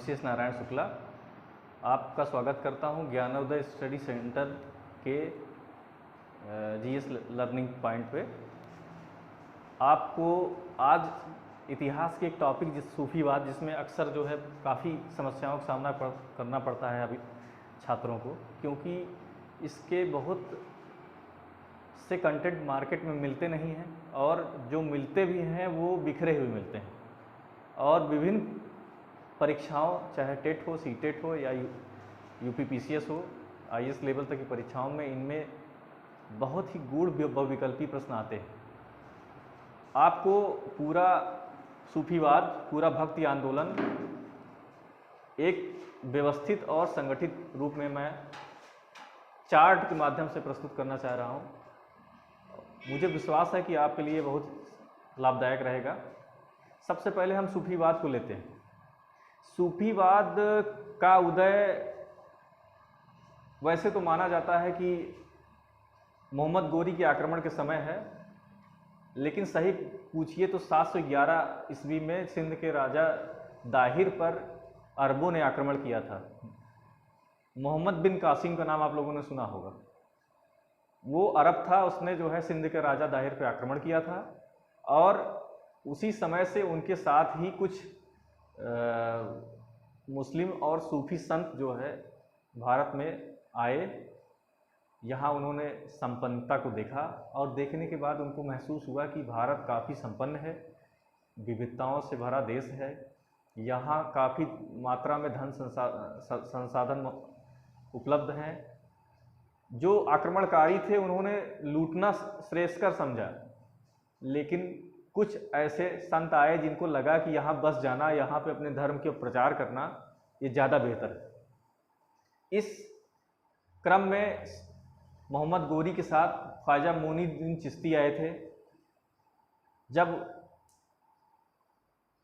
अभिषेक नारायण शुक्ला आपका स्वागत करता हूं ज्ञानोदय स्टडी सेंटर के जीएस लर्निंग पॉइंट पे। आपको आज इतिहास के एक टॉपिक सूफीवाद, जिसमें अक्सर जो है काफ़ी समस्याओं का सामना करना पड़ता है अभी छात्रों को, क्योंकि इसके बहुत से कंटेंट मार्केट में मिलते नहीं हैं और जो मिलते भी हैं वो बिखरे हुए मिलते हैं। और विभिन्न परीक्षाओं, चाहे टेट हो, सीटेट हो या यूपीपीसीएस हो, आईएएस लेवल तक की परीक्षाओं में इनमें बहुत ही गूढ़ बहुविकल्पी प्रश्न आते हैं। आपको पूरा सूफीवाद, पूरा भक्ति आंदोलन एक व्यवस्थित और संगठित रूप में मैं चार्ट के माध्यम से प्रस्तुत करना चाह रहा हूँ। मुझे विश्वास है कि आपके लिए बहुत लाभदायक रहेगा। सबसे पहले हम सूफीवाद को लेते हैं। सूफीवाद का उदय वैसे तो माना जाता है कि मोहम्मद गोरी के आक्रमण के समय है, लेकिन सही पूछिए तो 711 ईस्वी में सिंध के राजा दाहिर पर अरबों ने आक्रमण किया था। मोहम्मद बिन कासिम का नाम आप लोगों ने सुना होगा। वो अरब था, उसने जो है सिंध के राजा दाहिर पर आक्रमण किया था और उसी समय से उनके साथ ही कुछ मुस्लिम और सूफी संत जो है भारत में आए। यहाँ उन्होंने संपन्नता को देखा और देखने के बाद उनको महसूस हुआ कि भारत काफ़ी संपन्न है, विविधताओं से भरा देश है, यहाँ काफ़ी मात्रा में धन संसाधन उपलब्ध हैं। जो आक्रमणकारी थे उन्होंने लूटना श्रेयस्कर समझा, लेकिन कुछ ऐसे संत आए जिनको लगा कि यहाँ बस जाना, यहाँ पे अपने धर्म के प्रचार करना ये ज़्यादा बेहतर है। इस क्रम में मोहम्मद गोरी के साथ ख्वाजा मोइनुद्दीन चिश्ती आए थे। जब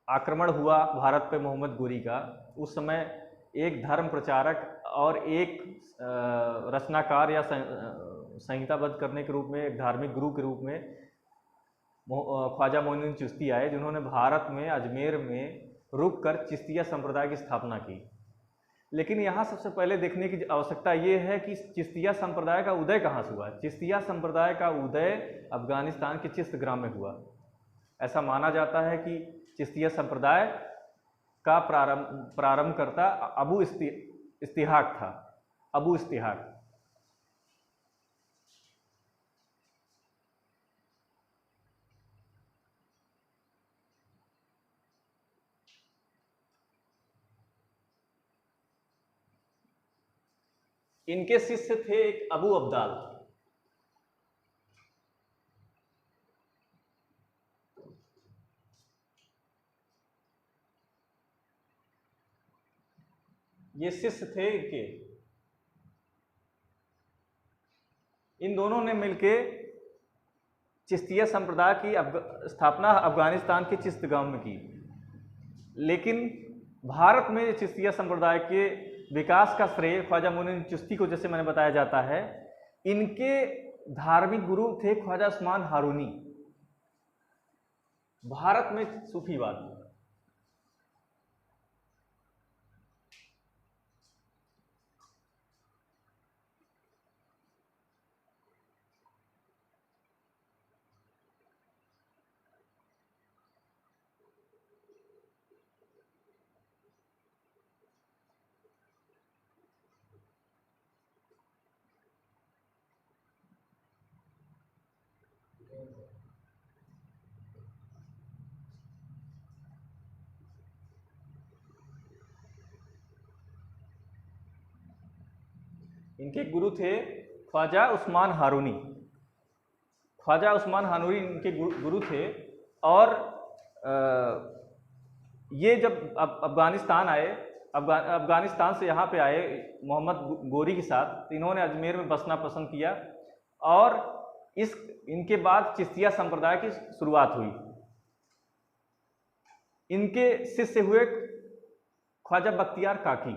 आक्रमण हुआ भारत पे मोहम्मद गोरी का, उस समय एक धर्म प्रचारक और एक रचनाकार या संहिताबद्ध करने के रूप में, एक धार्मिक गुरु के रूप में ख्वाजा मोइनुद्दीन चिश्ती आए, जिन्होंने भारत में अजमेर में रुककर चिश्तिया संप्रदाय की स्थापना की। लेकिन यहाँ सबसे पहले देखने की आवश्यकता ये है कि चिश्तिया संप्रदाय का उदय कहाँ से हुआ। चिश्तिया संप्रदाय का उदय अफगानिस्तान के चिश्त ग्राम में हुआ। ऐसा माना जाता है कि चिश्तिया संप्रदाय का प्रारंभकर्ता अबू इस्तिहाक था। अबू इस्तिहाक। इनके शिष्य थे एक अबू अब्दाल। ये शिष्य थे इनके। इन दोनों ने मिलके चिश्तिया संप्रदाय की स्थापना अफगानिस्तान के चिश्त गांव में की। लेकिन भारत में चिश्तिया संप्रदाय के विकास का श्रेय ख्वाजा मोइनुद्दीन चिश्ती को, जैसे मैंने बताया जाता है। इनके धार्मिक गुरु थे ख्वाजा उस्मान हारूनी। भारत में सूफीवाद। इनके गुरु थे ख्वाजा उस्मान हारूनी। ख्वाजा उस्मान हारूनी इनके गुरु थे। और ये जब अफगानिस्तान आए, अफगानिस्तान से यहाँ पे आए मोहम्मद गोरी के साथ, तो इन्होंने अजमेर में बसना पसंद किया और इनके बाद चिश्तिया संप्रदाय की शुरुआत हुई। इनके शिष्य हुए ख्वाजा बख्तियार काकी।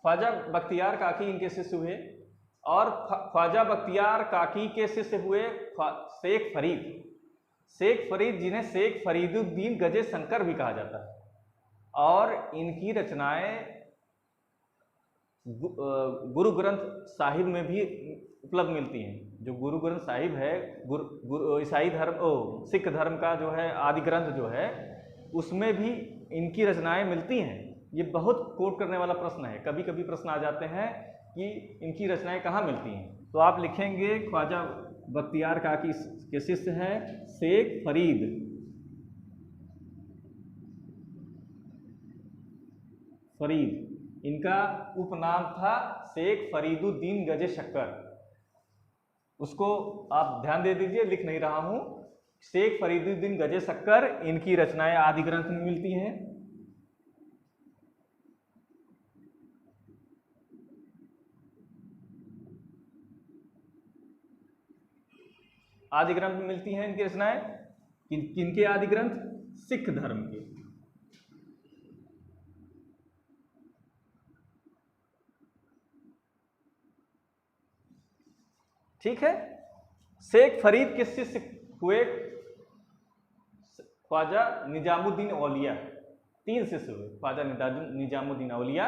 ख्वाजा बख्तियार काकी इनके शिष्य हुए, और ख्वाजा बख्तियार काकी के शिष्य हुए शेख फरीद। शेख फरीद जिन्हें शेख फरीदुद्दीन गजे शंकर भी कहा जाता है, और इनकी रचनाएं गुरु ग्रंथ साहिब में भी उपलब्ध मिलती हैं। जो गुरु ग्रंथ साहिब है, ईसाई धर्म सिख धर्म का जो है आदि ग्रंथ जो है, उसमें भी इनकी रचनाएं मिलती हैं। ये बहुत कोट करने वाला प्रश्न है, कभी कभी प्रश्न आ जाते हैं कि इनकी रचनाएं कहाँ मिलती हैं। तो आप लिखेंगे ख्वाजा बख्तियार काकी के शिष्य हैं शेख फरीद। इनका उपनाम था शेख फरीदुद्दीन गजे शक्कर। उसको आप ध्यान दे दीजिए, लिख नहीं रहा हूं। शेख फरीदुद्दीन गजे शक्कर, इनकी रचनाएं आदि ग्रंथ में मिलती हैं। आदि ग्रंथ में मिलती हैं इनकी रचनाएं। किनके आदि ग्रंथ? सिख धर्म के। ठीक है। शेख फरीद के शिष्य हुए ख्वाजा निजामुद्दीन औलिया। 3 शिष्य हुए ख्वाजा निजामुद्दीन औलिया।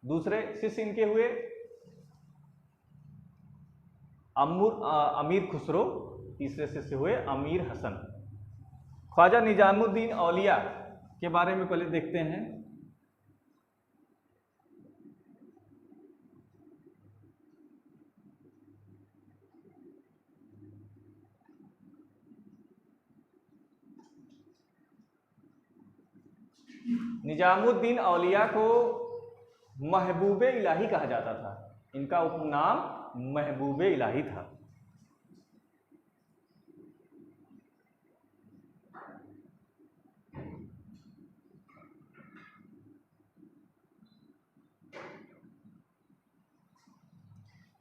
दूसरे शिष्य इनके हुए अमीर खुसरो। तीसरे शिष्य हुए अमीर हसन। ख्वाजा निजामुद्दीन औलिया के बारे में पहले देखते हैं। निजामुद्दीन औलिया को महबूबे इलाही कहा जाता था। इनका उपनाम महबूबे इलाही था।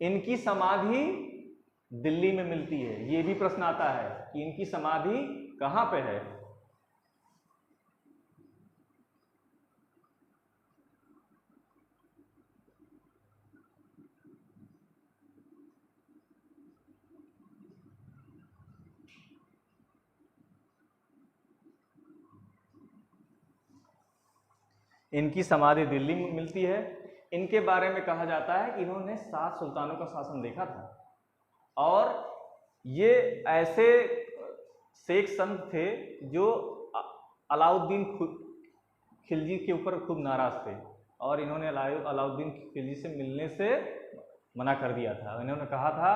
इनकी समाधि दिल्ली में मिलती है। ये भी प्रश्न आता है कि इनकी समाधि कहां पे है। इनकी समाधि दिल्ली में मिलती है। इनके बारे में कहा जाता है कि इन्होंने 7 सुल्तानों का शासन देखा था, और ये ऐसे शेख संत थे जो अलाउद्दीन खिलजी के ऊपर खूब नाराज थे, और इन्होंने अलाउद्दीन खिलजी से मिलने से मना कर दिया था। इन्होंने कहा था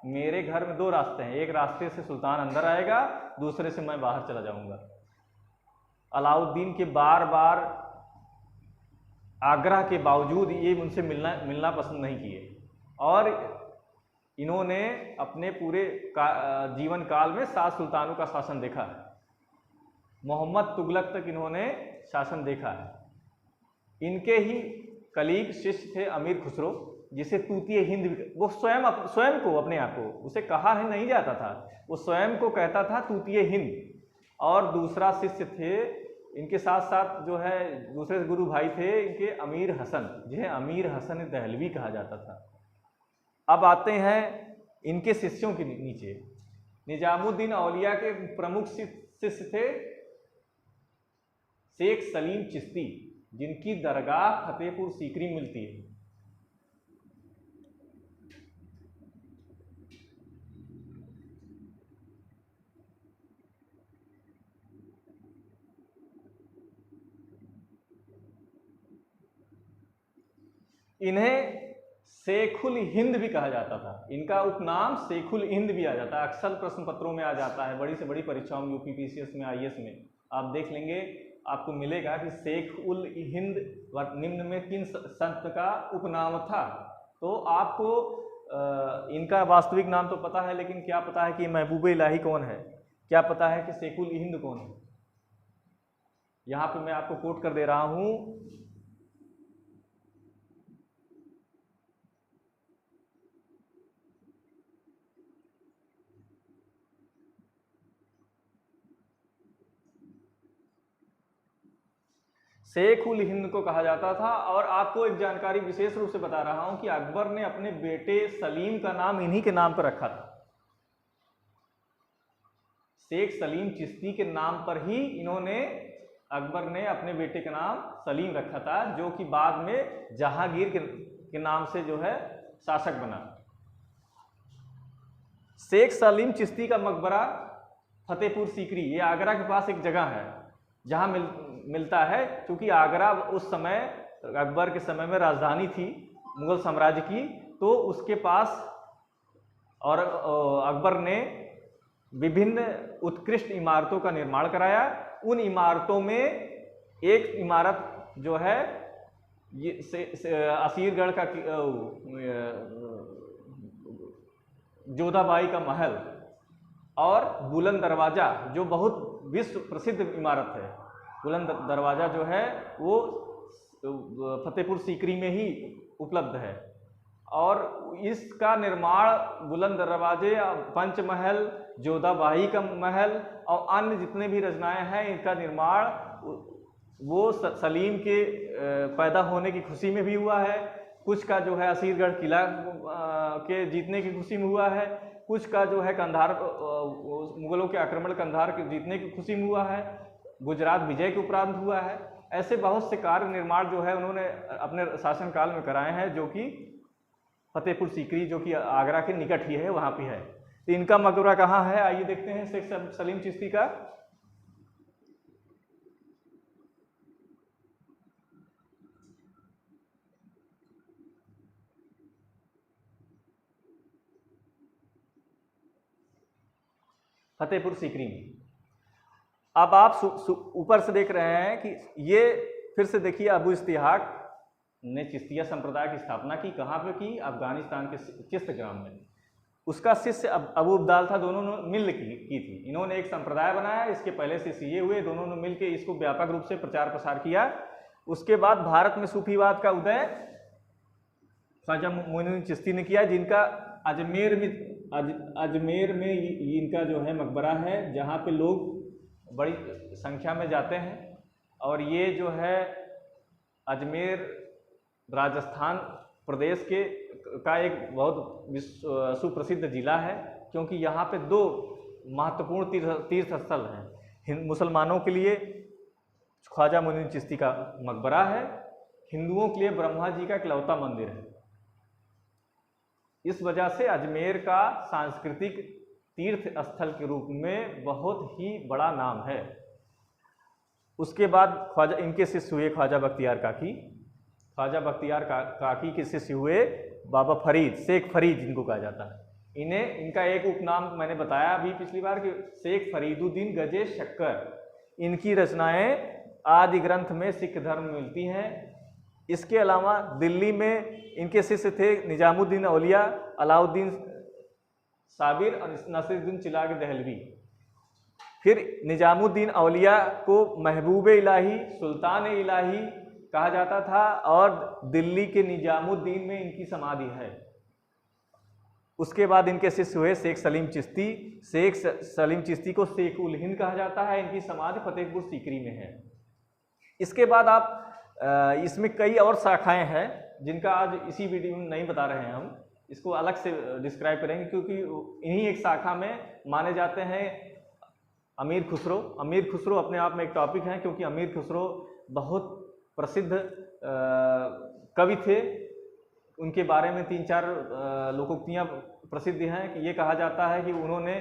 मेरे घर में 2 रास्ते हैं, एक रास्ते से सुल्तान अंदर आएगा, दूसरे से मैं बाहर चला जाऊंगा। अलाउद्दीन के बार बार आग्रह के बावजूद ये उनसे मिलना पसंद नहीं किए, और इन्होंने अपने पूरे जीवन काल में 7 सुल्तानों का शासन देखा है। मोहम्मद तुगलक तक इन्होंने शासन देखा है। इनके ही कलीग शिष्य थे अमीर खुसरो, जिसे तूतिए हिंद, वो स्वयं को अपने आप को, उसे कहा है नहीं जाता था, वो स्वयं को कहता था तूतिए हिंद। और दूसरा शिष्य थे इनके साथ साथ जो है दूसरे गुरु भाई थे इनके अमीर हसन, जिन्हें अमीर हसन दहलवी कहा जाता था। अब आते हैं इनके शिष्यों के नीचे। निजामुद्दीन औलिया के प्रमुख शिष्य थे शेख सलीम चिश्ती, जिनकी दरगाह फतेहपुर सीकरी मिलती है। इन्हें शेखुल हिंद भी कहा जाता था। इनका उपनाम शेखुल हिंद भी आ जाता है, अक्सर प्रश्न पत्रों में आ जाता है, बड़ी से बड़ी परीक्षाओं में, यूपी पीसीएस में, आईएएस में आप देख लेंगे, आपको मिलेगा कि शेख उल हिंद निम्न में किन संत का उपनाम था। तो आपको इनका वास्तविक नाम तो पता है, लेकिन क्या पता है कि महबूबे इलाही कौन है, क्या पता है कि शेख उल हिंद कौन है। यहाँ पे मैं आपको कोट कर दे रहा हूँ। शेख उल हिंद को कहा जाता था। और आपको एक जानकारी विशेष रूप से बता रहा हूं कि अकबर ने अपने बेटे सलीम का नाम इन्हीं के नाम पर रखा था। शेख सलीम चिश्ती के नाम पर ही अकबर ने अपने बेटे का नाम सलीम रखा था, जो कि बाद में जहांगीर के नाम से जो है शासक बना। शेख सलीम चिश्ती का मकबरा फतेहपुर सीकरी, ये आगरा के पास एक जगह है जहां मिलता है, क्योंकि आगरा उस समय अकबर के समय में राजधानी थी मुगल साम्राज्य की, तो उसके पास और अकबर ने विभिन्न उत्कृष्ट इमारतों का निर्माण कराया। उन इमारतों में एक इमारत जो है ये असीरगढ़ का जोधाबाई का महल और बुलंद दरवाजा, जो बहुत विश्व प्रसिद्ध इमारत है। बुलंद दरवाजा जो है वो फतेहपुर सीकरी में ही उपलब्ध है। और इसका निर्माण बुलंद दरवाजे, पंचमहल, जोधाबाई का महल और अन्य जितने भी रचनाएं हैं, इनका निर्माण वो सलीम के पैदा होने की खुशी में भी हुआ है। कुछ का जो है असीरगढ़ किला के जीतने की खुशी में हुआ है, कुछ का जो है कंधार, मुगलों के आक्रमण कंधार के जीतने की खुशी में हुआ है, गुजरात विजय के उपरांत हुआ है। ऐसे बहुत से कार्य निर्माण जो है उन्होंने अपने शासनकाल में कराए हैं, जो कि फतेहपुर सीकरी, जो कि आगरा के निकट ही है, वहाँ पे है। तो इनका मकबरा कहाँ है, आइए देखते हैं शेख सलीम चिश्ती का। फतेहपुर सीकरी में अब आप ऊपर से देख रहे हैं कि ये फिर से देखिए, अबू इस्तिहाक ने चिश्तिया संप्रदाय की स्थापना की। कहाँ पे की? अफगानिस्तान के चिश्तग्राम में। उसका शिष्य अबू अब्दाल था, दोनों ने मिल की थी। इन्होंने एक संप्रदाय बनाया, इसके पहले से ये हुए, दोनों ने मिलकर इसको व्यापक रूप से प्रचार प्रसार किया। उसके बाद भारत में सूफीवाद का उदय ख्वाजा मोइनुद्दीन चिश्ती ने किया, जिनका अजमेर में इनका जो है मकबरा है, जहाँ पे लोग बड़ी संख्या में जाते हैं। और ये जो है अजमेर राजस्थान प्रदेश का एक बहुत सुप्रसिद्ध जिला है, क्योंकि यहाँ पे दो महत्वपूर्ण तीर्थ स्थल हैं। मुसलमानों के लिए ख्वाजा मोइनुद्दीन चिश्ती का मकबरा है, हिंदुओं के लिए ब्रह्मा जी का इकलौता मंदिर है। इस वजह से अजमेर का सांस्कृतिक तीर्थ स्थल के रूप में बहुत ही बड़ा नाम है। उसके बाद ख्वाजा, इनके शिष्य हुए ख्वाजा बख्तियार काकी। ख्वाजा बख्तियार काकी के शिष्य हुए बाबा फरीद, शेख फरीद जिनको कहा जाता है। इनका एक उपनाम मैंने बताया अभी पिछली बार कि शेख फरीदुद्दीन गजे शक्कर। इनकी रचनाएं आदि ग्रंथ में सिख धर्म में मिलती हैं। इसके अलावा दिल्ली में इनके शिष्य थे निजामुद्दीन औलिया, अलाउद्दीन साबिर और नसीरुद्दीन चिराग दहलवी। फिर निजामुद्दीन औलिया को महबूब इलाही, सुल्तान इलाही कहा जाता था, और दिल्ली के निजामुद्दीन में इनकी समाधि है। उसके बाद इनके शिष्य हुए शेख सलीम चिश्ती। शेख सलीम चिश्ती को शेख उल हिंद कहा जाता है। इनकी समाधि फतेहपुर सीकरी में है। इसके बाद आप इसमें कई और शाखाएं हैं, जिनका आज इसी वीडियो में नहीं बता रहे हैं। हम इसको अलग से डिस्क्राइब करेंगे, क्योंकि इन्हीं एक शाखा में माने जाते हैं अमीर खुसरो। अमीर खुसरो अपने आप में एक टॉपिक है, क्योंकि अमीर खुसरो बहुत प्रसिद्ध कवि थे। उनके बारे में 3-4 लोकोक्तियाँ प्रसिद्ध हैं कि ये कहा जाता है कि उन्होंने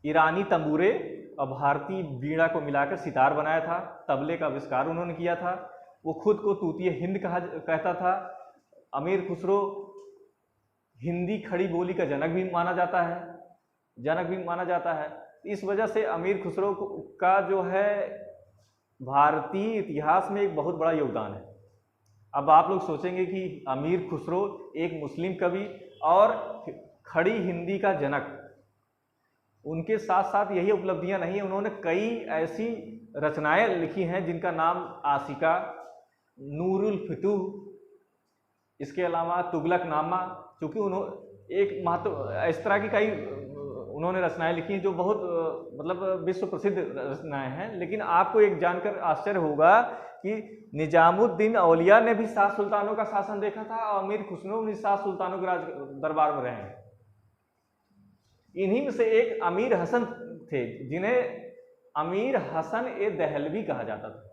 ईरानी तंबूरे और भारतीय बीड़ा को मिलाकर सितार बनाया था। तबले का आविष्कार उन्होंने किया था। वो खुद को तूतीय हिंद कहता था। अमीर खुसरो हिंदी खड़ी बोली का जनक भी माना जाता है। इस वजह से अमीर खुसरो का जो है भारतीय इतिहास में एक बहुत बड़ा योगदान है। अब आप लोग सोचेंगे कि अमीर खुसरो एक मुस्लिम कवि और खड़ी हिंदी का जनक, उनके साथ साथ यही उपलब्धियां नहीं है, उन्होंने कई ऐसी रचनाएं लिखी हैं जिनका नाम आशिका, नूरुल फुतूह, इसके अलावा तुगलक नामा, चूँकि उन्होंने एक महत्व इस तरह की कई उन्होंने रचनाएं लिखी जो बहुत मतलब विश्व प्रसिद्ध रचनाएं हैं। लेकिन आपको एक जानकर आश्चर्य होगा कि निजामुद्दीन औलिया ने भी 7 सुल्तानों का शासन देखा था और अमीर खुसरो भी 7 सुल्तानों के राज दरबार में रहे हैं। इन्हीं में से एक अमीर हसन थे, जिन्हें अमीर हसन ए दहलवी कहा जाता था।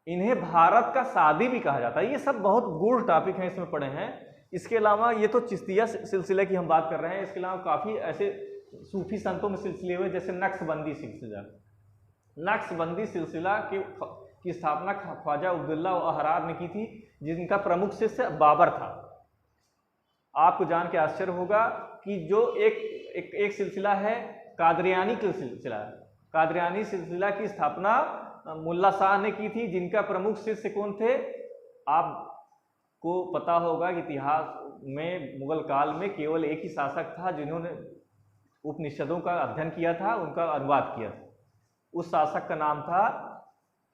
इन्हें भारत का सादी भी कहा जाता है। ये सब बहुत गूढ़ टॉपिक हैं, इसमें पढ़े हैं। इसके अलावा ये तो चिश्तिया सिलसिले की हम बात कर रहे हैं, इसके अलावा काफ़ी ऐसे सूफी संतों में सिलसिले हुए, जैसे नक्शबंदी सिलसिला। नक्शबंदी सिलसिला की स्थापना ख्वाजा अब्दुल्ला अहरार ने की थी, जिनका प्रमुख शिष्य बाबर था। आपको जान के आश्चर्य होगा कि जो एक सिलसिला है कादरियानी सिलसिला, कादरियानी सिलसिला की स्थापना मुल्ला शाह ने की थी, जिनका प्रमुख शिष्य कौन थे? आपको पता होगा कि इतिहास में मुगल काल में केवल एक ही शासक था जिन्होंने उपनिषदों का अध्ययन किया था, उनका अनुवाद किया था। उस शासक का नाम था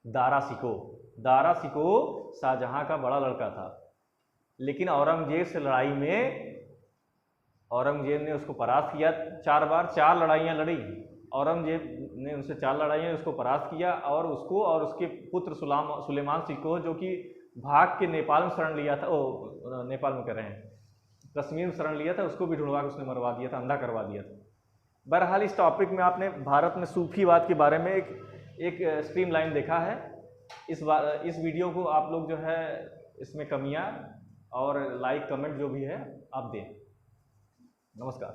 दारा शिकोह। दारा शिकोह शाहजहां का बड़ा लड़का था, लेकिन औरंगजेब से लड़ाई में औरंगजेब ने उसको परास्त किया 4 बार, 4 लड़ाइयाँ लड़ी। औरंगजेब ने उनसे 4 लड़ाइयाँ उसको परास्त किया और उसको और उसके पुत्र सुलेमान शिकोह, जो कि भाग के नेपाल में शरण लिया था, नेपाल में कर रहे हैं, कश्मीर में शरण लिया था, उसको भी ढूंढवा के उसने मरवा दिया था, अंधा करवा दिया था। बहरहाल इस टॉपिक में आपने भारत में सूफीवाद के बारे में एक स्ट्रीम लाइन देखा है। इस वीडियो को आप लोग जो है इसमें कमियां और लाइक कमेंट जो भी है आप दें। नमस्कार।